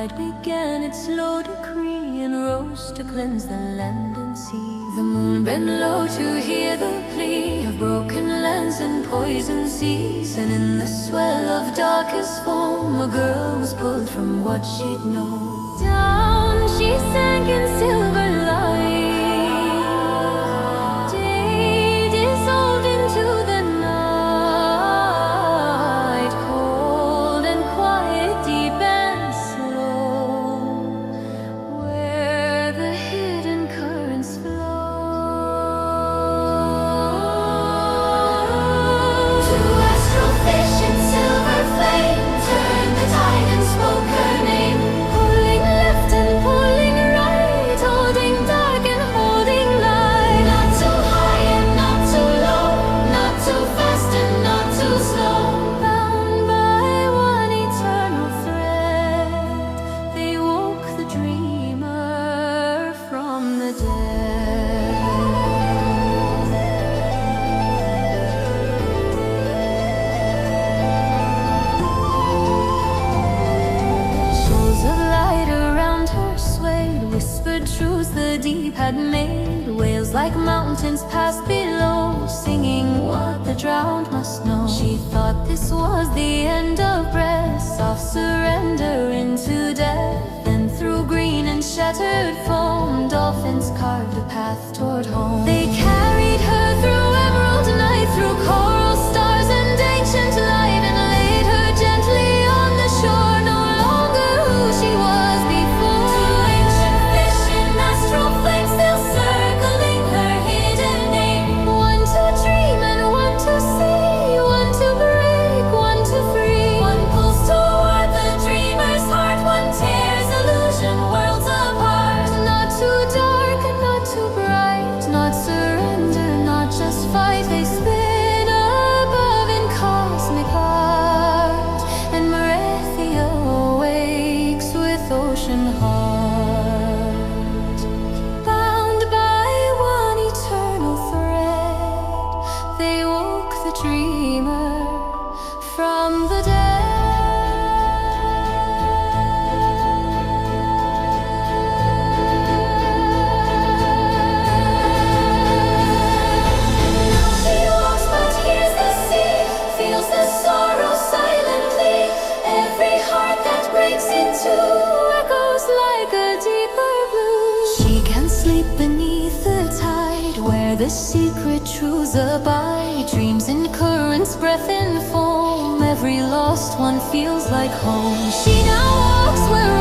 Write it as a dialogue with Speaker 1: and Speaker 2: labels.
Speaker 1: tide began its slow decree and rose to cleanse the land and sea. The moon bent low to hear the plea of broken lands and poisoned seas, and in the swell of darkest foam a girl was pulled from what she'd known. Down she sank in silver light, day dissolved into the night, cold and quiet, deep and slow, where the hidden currents flow. Two astral fish in silver flame turned the tide and spoke her name, pulling left and pulling right, holding dark and holding light. Not too high and not too low, not too fast and not too slow. Bound by one eternal thread, they woke the dreamer from the dead. Shoals of light around her swayed, whispered truths the deep had made. Wails like mountains passed below, singing what the drowned must know. She thought this was the end of breath, soft surrender into death. Then through green and shattered foam, dolphins carved a path toward home. They carried her through emerald night, through coral stars and ancient light, and laid her gently on the shore, no longer who she was before. Two ancient fish in astral flame still circling her hidden name. One to dream and one to see, one to break, one to free. One pulls toward the dreamer's heart, one tears illusion worlds apart. Not too dark and not too bright, not surrender, not just fight. They spin above in cosmic art, and Marethia awakes with ocean heart. Bound by one eternal thread, they woke the dreamer from the dead. Now she walks but hears the sea, feels the sorrow silently. Every heart that breaks in two echoes like a deeper blue. She can sleep beneath the tide, where the secret truths abide. Dreams in currents, breath in foam, every lost one feels like home. She now walks where